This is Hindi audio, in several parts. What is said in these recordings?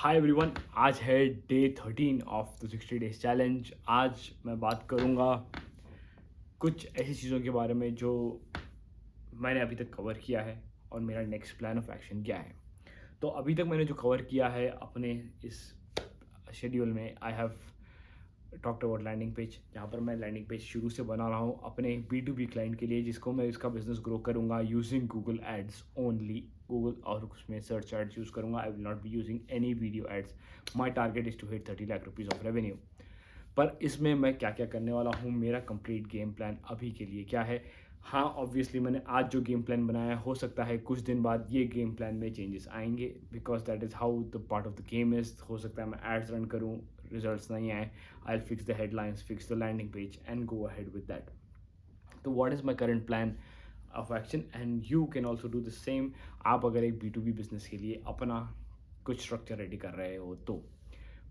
हाय एवरीवन, आज है day 13 of the 60 days challenge. आज मैं बात करूँगा कुछ ऐसी चीज़ों के बारे में जो मैंने अभी तक कवर किया है और मेरा नेक्स्ट प्लान ऑफ एक्शन क्या है। तो अभी तक मैंने जो कवर किया है अपने इस शेड्यूल में, I have talked about landing page, जहाँ पर मैं लैंडिंग पेज शुरू से बना रहा हूँ अपने B2B क्लाइंट के लिए, जिसको मैं इसका बिजनेस ग्रो करूँगा using Google ads only. Google और उसमें सर्च एड्स यूज़ करूँगा। I will not be using any video ads. My target is to hit 30 lakh rupees of revenue. पर इसमें मैं क्या क्या करने वाला हूँ, मेरा कंप्लीट गेम प्लान अभी के लिए क्या है। हाँ, ऑब्वियसली मैंने आज जो गेम प्लान बनाया है, हो सकता है कुछ दिन बाद ये गेम प्लान में चेंजेस आएंगे, because that is how the part of the game is. हो सकता है मैं एड्स रन करूँ, रिजल्ट्स नहीं आए, I will fix the headlines, fix the landing page and go ahead with that. तो what is my current plan of action and you can also do the same. आप अगर एक B2B बिजनेस के लिए अपना कुछ स्ट्रक्चर रेडी कर रहे हो तो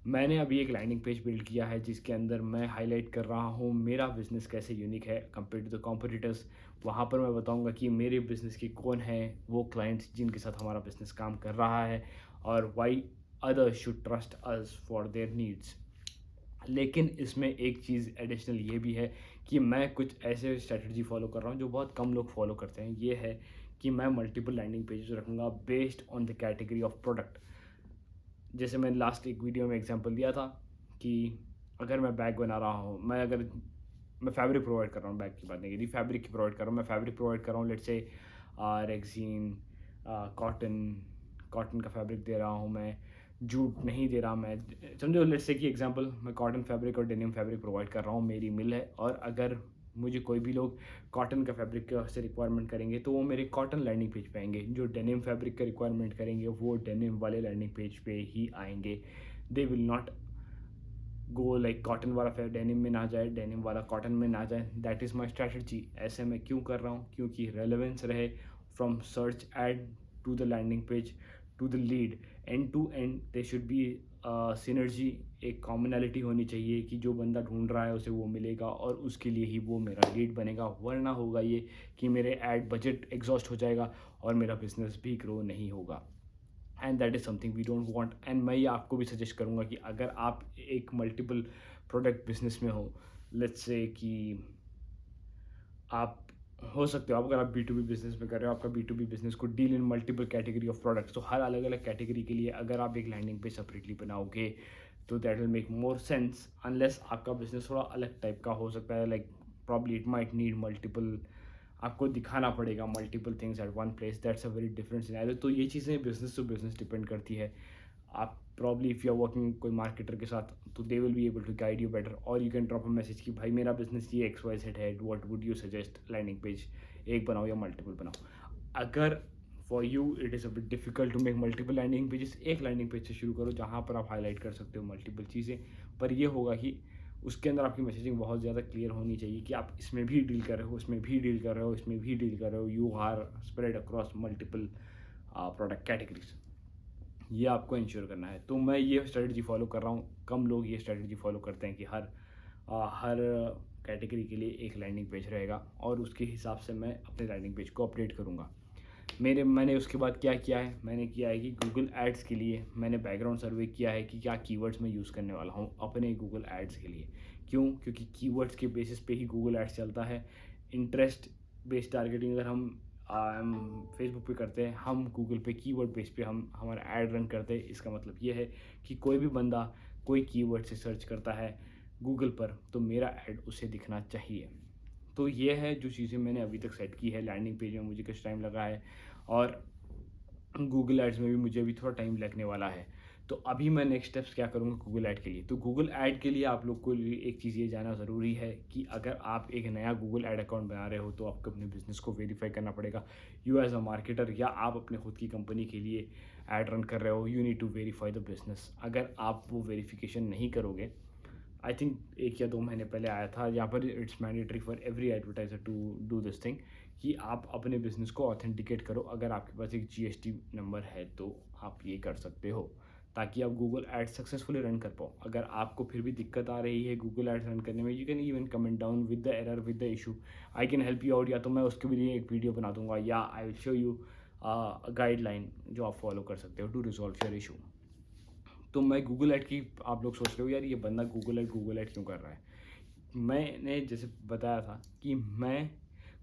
मैंने अभी एक लैंडिंग पेज बिल्ड किया है, जिसके अंदर मैं हाईलाइट कर रहा हूँ मेरा बिज़नेस कैसे यूनिक है कंपेयर टू द कॉम्पिटिटर्स। वहाँ पर मैं बताऊँगा कि मेरे बिज़नेस के कौन है वो क्लाइंट्स जिनके साथ हमारा बिज़नेस काम कर रहा है, और why others should trust us for their needs. लेकिन इसमें एक चीज़ एडिशनल ये भी है कि मैं कुछ ऐसे स्ट्रेटजी फॉलो कर रहा हूँ जो बहुत कम लोग फॉलो करते हैं। ये है कि मैं मल्टीपल लैंडिंग पेजेस रखूँगा based on the category of product. जैसे मैंने लास्ट एक वीडियो में एग्जांपल दिया था कि अगर मैं बैग बना रहा हूँ, मैं फैब्रिक प्रोवाइड कर रहा हूँ, बैग की बात नहीं की थी, फैब्रिक की प्रोवाइड कर रहा हूँ, मैं फैब्रिक प्रोवाइड कर रहा हूँ, let's say rexine, cotton, cotton का फैब्रिक दे रहा हूँ मैं, जूट नहीं दे रहा मैं। समझो, लेट्स से कि एग्जांपल मैं कॉटन फैब्रिक और डेनिम फैब्रिक प्रोवाइड कर रहा हूँ, मेरी मिल है, और अगर मुझे कोई भी लोग कॉटन का फैब्रिक से रिक्वायरमेंट करेंगे तो वो मेरे कॉटन लैंडिंग पेज पे आएंगे। जो डेनिम फैब्रिक का रिक्वायरमेंट करेंगे वो डेनिम वाले लैंडिंग पेज पे ही आएंगे। They will not go like cotton वाला डेनिम में ना जाए, डेनिम वाला कॉटन में ना जाए। That is my strategy. ऐसे मैं क्यों कर रहा हूँ? क्योंकि रेलेवेंस रहे from search ad to the landing page to the lead, end to end they should be synergy. एक कॉमनैलिटी होनी चाहिए कि जो बंदा ढूंढ रहा है उसे वो मिलेगा और उसके लिए ही वो मेरा लीड बनेगा। वरना होगा ये कि मेरे एड बजट एग्जॉस्ट हो जाएगा और मेरा बिजनेस भी ग्रो नहीं होगा, and that is something we don't want. And मैं ये आपको भी सजेस्ट करूँगा कि अगर आप एक मल्टीपल प्रोडक्ट बिजनेस में हो, लेट्स से कि आप हो सकते हो, आप अगर आप B2B बिजनेस में कर रहे हो, आपका B2B बिजनेस को deal in multiple category of products, तो हर अलग अलग कैटेगरी के लिए अगर आप एक लैंडिंग पेज सेपरेटली बनाओगे तो that will make more sense. Unless आपका बिजनेस थोड़ा अलग टाइप का हो सकता है, like probably it might need multiple, आपको दिखाना पड़ेगा multiple things at one place, that's a very different scenario. तो ये चीज़ें बिजनेस टू बिजनेस डिपेंड करती है। आप probably if you are working कोई मार्केटर के साथ तो they will be able to guide you better, और you can drop a message कि भाई मेरा बिजनेस ये XYZ है, what would you suggest, landing page एक बनाओ या मल्टीपल बनाओ। अगर for you it is a bit difficult to make multiple landing pages, एक लैंडिंग पेज से शुरू करो जहाँ पर आप हाईलाइट कर सकते हो मल्टीपल चीज़ें। पर ये होगा कि उसके अंदर आपकी मैसेजिंग बहुत ज़्यादा क्लियर होनी चाहिए कि आप इसमें भी डील कर रहे हो, उसमें भी डील कर रहे हो, इसमें भी डील कर रहे हो, you are spread across multiple product categories. ये आपको इंश्योर करना है। तो मैं ये स्ट्रेटजी फॉलो कर रहा हूँ। कम लोग ये स्ट्रेटजी फॉलो करते हैं कि हर कैटेगरी के लिए एक लैंडिंग पेज रहेगा और उसके हिसाब से मैं अपने लैंडिंग पेज को अपडेट करूँगा। मैंने उसके बाद क्या किया है, मैंने किया है कि गूगल एड्स के लिए मैंने बैकग्राउंड सर्वे किया है कि क्या कीवर्ड्स मैं यूज़ करने वाला हूँ अपने गूगल एड्स के लिए। क्यों? क्योंकि कीवर्ड्स के बेसिस पे ही गूगल एड्स चलता है। इंटरेस्ट बेस्ड टारगेटिंग अगर हम फेसबुक पे करते हैं, हम गूगल पे कीवर्ड बेस पे हम हमारा ऐड रन करते हैं। इसका मतलब ये है कि कोई भी बंदा कोई कीवर्ड से सर्च करता है गूगल पर तो मेरा ऐड उसे दिखना चाहिए। तो ये है जो चीज़ें मैंने अभी तक सेट की है। लैंडिंग पेज में मुझे कुछ टाइम लगा है और गूगल एड्स में भी मुझे अभी थोड़ा टाइम लगने वाला है। तो अभी मैं नेक्स्ट स्टेप्स क्या करूँगा गूगल ऐड के लिए। तो गूगल ऐड के लिए आप लोग को एक चीज़ ये जानना ज़रूरी है कि अगर आप एक नया गूगल ऐड अकाउंट बना रहे हो तो आपको अपने बिज़नेस को वेरीफाई करना पड़ेगा। यू एज़ अ मार्केटर या आप अपने खुद की कंपनी के लिए ऐड रन कर रहे हो, you need to verify the business. अगर आप वो वेरिफिकेशन नहीं करोगे, आई थिंक 1 या 2 महीने पहले आया था यहाँ पर, it's mandatory for every advertiser to do this thing कि आप अपने बिजनेस को ऑथेंटिकेट करो। अगर आपके पास एक GST नंबर है तो आप ये कर सकते हो ताकि आप गूगल एड्स सक्सेसफुली रन कर पाओ। अगर आपको फिर भी दिक्कत आ रही है गूगल एड्स रन करने में, you can even comment down with the error, with the issue. I can help you out, या तो मैं उसके लिए एक वीडियो बना दूंगा या I will show you guideline जो आप फॉलो कर सकते हो टू रिजॉल्व योर इशू। तो मैं गूगल ऐड की, आप लोग सोच रहे हो यार ये बंदा गूगल ऐड क्यों कर रहा है। मैंने जैसे बताया था कि मैं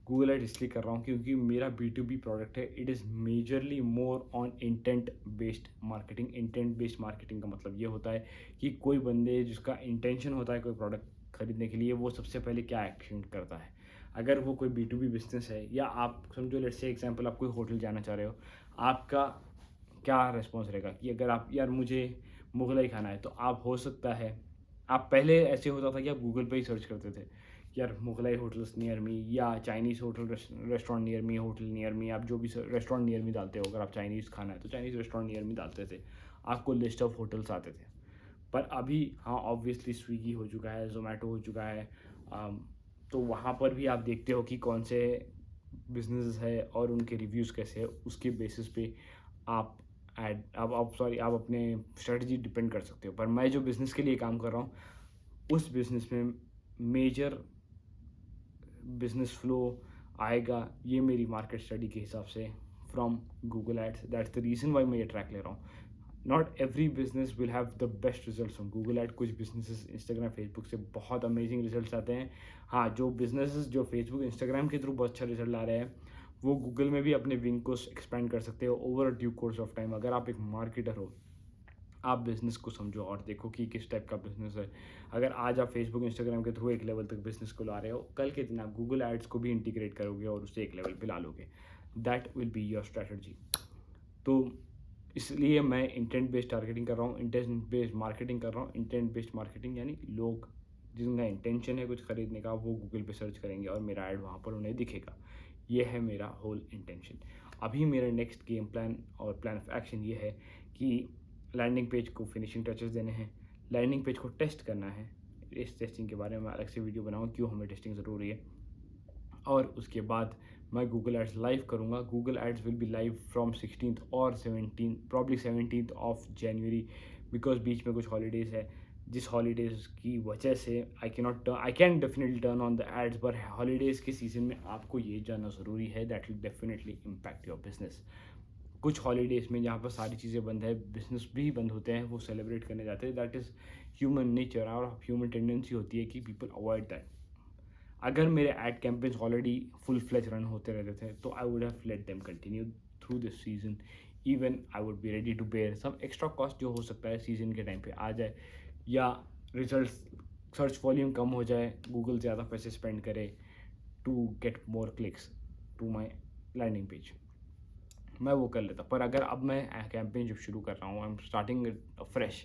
गूगल ऐड इसलिए कर रहा हूँ क्योंकि मेरा B2B प्रोडक्ट है। It is majorly more on intent based marketing. Intent based marketing का मतलब ये होता है कि कोई बंदे जिसका इंटेंशन होता है कोई प्रोडक्ट खरीदने के लिए, वो सबसे पहले क्या एक्शन करता है। अगर वो कोई B2B बिजनेस है, या आप समझो लेट्स से एग्जांपल, आप कोई होटल जाना चाह रहे हो, आपका क्या रिस्पॉन्स रहेगा कि अगर आप यार मुझे मुगलई खाना है, तो आप हो सकता है आप पहले ऐसे होता था कि आप गूगल पे ही सर्च करते थे कि यार मुगलई होटल्स नियर मी, या Chinese hotel restaurant near me, hotel near me, आप जो भी रेस्टोरेंट नियर मी डालते हो, अगर आप चाइनीज़ खाना है तो चाइनीज़ रेस्टोरेंट नियर मी डालते थे, आपको लिस्ट ऑफ होटल्स आते थे। पर अभी हाँ ऑब्वियसली स्विगी हो चुका है, जोमेटो हो चुका है, तो वहाँ पर भी आप देखते हो कि कौन से बिजनेस है और उनके रिव्यूज़ कैसे हैं, उसके बेसिस पे आप ऐड आप अपने स्ट्रेटजी डिपेंड कर सकते हो। पर मैं जो बिज़नेस के लिए काम कर रहा हूँ, उस बिज़नेस में मेजर बिज़नेस फ्लो आएगा ये मेरी मार्केट स्टडी के हिसाब से from Google ads. That's the reason why मैं ये ट्रैक ले रहा हूँ। Not every business will have the best results from Google ad. कुछ बिजनेसेस इंस्टाग्राम फेसबुक से बहुत अमेजिंग रिजल्ट्स आते हैं। हाँ, जो बिजनेसेस जो फेसबुक इंस्टाग्राम के थ्रू बहुत अच्छा रिजल्ट ला रहे हैं, वो गूगल में भी अपने विंग को एक्सपेंड कर सकते हो over due course of time. अगर आप एक मार्केटर हो, आप बिज़नेस को समझो और देखो कि किस टाइप का बिज़नेस है। अगर आज आप फेसबुक इंस्टाग्राम के थ्रू एक लेवल तक बिज़नेस को ला रहे हो, कल के दिन आप गूगल एड्स को भी इंटीग्रेट करोगे और उसे एक लेवल पे ला लोगे। That will be your strategy. तो इसलिए मैं इंटेंट बेस्ड टारगेटिंग कर रहा हूँ, इंटेंट बेस्ड मार्केटिंग कर रहा हूँ। इंटेंट बेस्ड मार्केटिंग यानी लोग जिनका इंटेंशन है कुछ खरीदने का, वो गूगल पे सर्च करेंगे और मेरा ऐड वहाँ पर उन्हें दिखेगा। ये है मेरा होल इंटेंशन। अभी मेरा नेक्स्ट गेम प्लान और प्लान ऑफ एक्शन ये है कि लैंडिंग पेज को फिनिशिंग टचेस देने हैं, लैंडिंग पेज को टेस्ट करना है। इस टेस्टिंग के बारे में अलग से वीडियो बनाऊँगा, क्यों हमें टेस्टिंग ज़रूरी है। और उसके बाद मैं गूगल एड्स लाइव करूँगा। Google ads will be live from 16th और 17th, probably 17th of January, because बीच में कुछ हॉलीडेज़ है, जिस हॉलीडेज़ की वजह से I can definitely turn on the ads. पर हॉलीडेज़ के सीज़न में आपको ये जानना ज़रूरी है, that will definitely impact your business. कुछ हॉलीडेज़ में जहाँ पर सारी चीज़ें बंद है, बिजनेस भी बंद होते हैं, वो सेलिब्रेट करने जाते हैं। दैट इज़ ह्यूमन नेचर और ह्यूमन टेंडेंसी होती है कि पीपल अवॉइड दैट। अगर मेरे ad campaigns already full fledge run होते रहते थे, तो I would have let them continue through this season. Even I would be ready to bear some extra cost जो हो सकता है सीजन के टाइम पे आ जाए, या रिजल्ट सर्च वॉल्यूम कम हो जाए, गूगल ज़्यादा पैसे स्पेंड करे to get more clicks to my landing page, मैं वो कर लेता। पर अगर अब मैं कैंपेन जब शुरू कर रहा हूँ, I am starting fresh,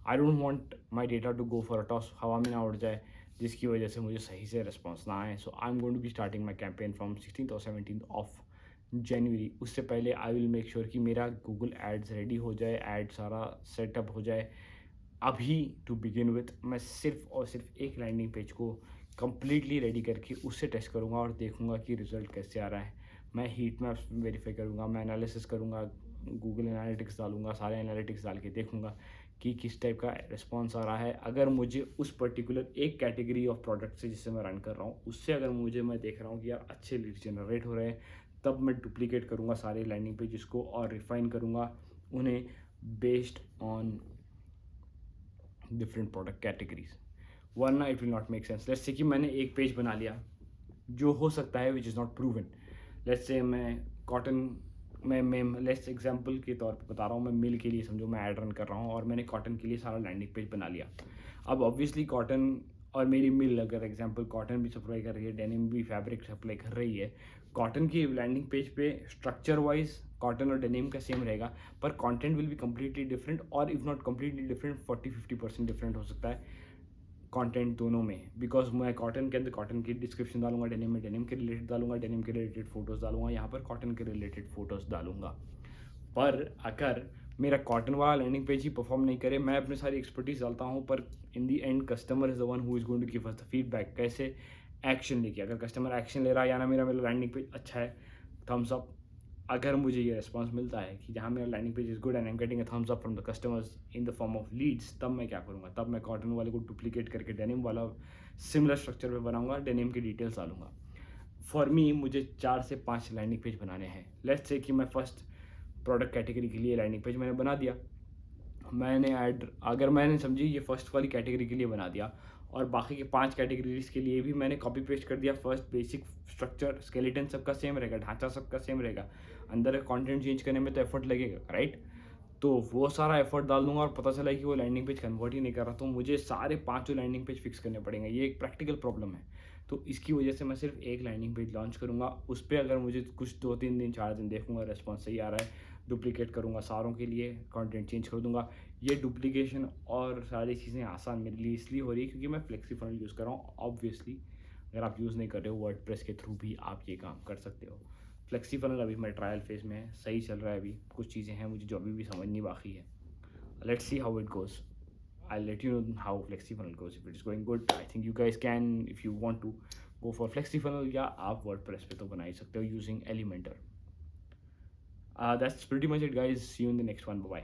I don't want my data to go for a toss, हवा में ना उड़ जाए, जिसकी वजह से मुझे सही से रिस्पॉन्स ना आए। So I am going to be starting my campaign from 16th और 17th ऑफ जनवरी। उससे पहले आई विल मेक श्योर कि मेरा गूगल एड्स रेडी हो जाए, एड सारा सेटअप हो जाए। अभी टू बिगिन विथ मैं सिर्फ और सिर्फ एक लैंडिंग पेज को कम्प्लीटली रेडी करके उससे टेस्ट करूँगा और देखूँगा कि रिज़ल्ट कैसे आ रहा है। मैं हीट मैप्स वेरीफाई करूँगा, मैं एनालिसिस करूँगा, गूगल एनालिटिक्स डालूँगा, सारे एनालिटिक्स डाल के देखूँगा कि किस टाइप का रिस्पॉन्स आ रहा है। अगर मुझे उस पर्टिकुलर एक कैटेगरी ऑफ प्रोडक्ट से जिससे मैं रन कर रहा हूँ, उससे अगर मैं देख रहा हूँ कि यार अच्छे लीड्स जनरेट हो रहे हैं, तब मैं डुप्लीकेट करूँगा सारे लैंडिंग पेजेस को और रिफाइन करूँगा उन्हें based on different product categories. वरना it will not make sense. Let's say कि मैंने एक पेज बना लिया जो हो सकता है which is not proven. Let's say मैं कॉटन मैं लेट्स एग्जांपल के तौर पे बता रहा हूँ, मैं मिल के लिए समझो मैं ऐड रन कर रहा हूँ और मैंने कॉटन के लिए सारा लैंडिंग पेज बना लिया। अब ऑब्वियसली कॉटन और मेरी मिल, अगर एग्जांपल कॉटन भी सप्लाई कर रही है, डेनिम भी फैब्रिक सप्लाई कर रही है, कॉटन की लैंडिंग पेज पे स्ट्रक्चर वाइज कॉटन और डेनिम का सेम रहेगा, पर content will be completely different, और if not completely different 40-50% different हो सकता है कंटेंट दोनों में। बिकॉज मैं कॉटन के अंदर कॉटन की डिस्क्रिप्शन डालूंगा, डेनिम में डेनिम के रिलेटेड डालूंगा, डेनिम के रिलेटेड फोटोज़ डालूंगा, यहाँ पर कॉटन के रिलेटेड फोटोज़ डालूंगा। पर अगर मेरा कॉटन वाला लैंडिंग पेज ही परफॉर्म नहीं करे, मैं अपनी सारी एक्सपर्टीज डालता हूँ, पर in the end customer is the one who is going to give us the feedback, कैसे एक्शन लेके। अगर कस्टमर एक्शन ले रहा है, या ना मेरा लैंडिंग पेज अच्छा है, थम्स अप। अगर मुझे ये रिस्पॉन्स मिलता है कि जहाँ मेरा landing page is good and I am getting a thumbs up from the customers in the form of leads, तब मैं क्या करूँगा, तब मैं कॉटन वाले को डुप्लीकेट करके डेनिम वाला सिमिलर स्ट्रक्चर पे बनाऊंगा, डेनिम की डिटेल्स डालूंगा। फॉर मी मुझे 4 से 5 लैंडिंग पेज बनाने हैं। लेट्स से कि मैं फर्स्ट प्रोडक्ट कैटेगरी के लिए लैंडिंग पेज मैंने बना दिया, मैंने ऐड अगर मैंने समझी ये फर्स्ट वाली कैटेगरी के लिए बना दिया और बाकी के 5 कैटेगरीज के लिए भी मैंने कॉपी पेस्ट कर दिया। फर्स्ट बेसिक स्ट्रक्चर स्केलेटन सबका सेम रहेगा, ढांचा सबका सेम रहेगा, अंदर कंटेंट चेंज करने में तो एफर्ट लगेगा, राइट? तो वो सारा एफर्ट डाल दूंगा और पता चला कि वो लैंडिंग पेज कन्वर्ट ही नहीं कर रहा, तो मुझे सारे 5 लैंडिंग पेज फिक्स करने पड़ेंगे। ये एक प्रैक्टिकल प्रॉब्लम है। तो इसकी वजह से मैं सिर्फ एक लैंडिंग पेज लॉन्च करूँगा। उस पर अगर मुझे कुछ 2-3 दिन 4 दिन देखूंगा रिस्पॉन्स सही आ रहा है, डुप्लीकेट करूँगा सारों के लिए, कंटेंट चेंज कर दूंगा। ये डुप्लीकेशन और सारी चीज़ें आसान मेरे लिए इसलिए हो रही है क्योंकि मैं फ्लेक्सी फनल यूज़ कर रहा हूँ। ऑब्वियसली अगर आप यूज़ नहीं कर रहे हो वर्डप्रेस के थ्रू भी आप ये काम कर सकते हो। फ्लेक्सी फनल अभी मैं ट्रायल फेज़ में है, सही चल रहा है। अभी कुछ चीज़ें हैं मुझे जो अभी भी समझनी बाकी है। Let's see how it goes. I'll let you know how FlexiFunnel goes. If it's going good, I think you guys can, if you want to go for FlexiFunnel, या आप WordPress पे तो बना ही सकते हो using Elementor. That's pretty much it, guys. See you in the next one. Bye bye.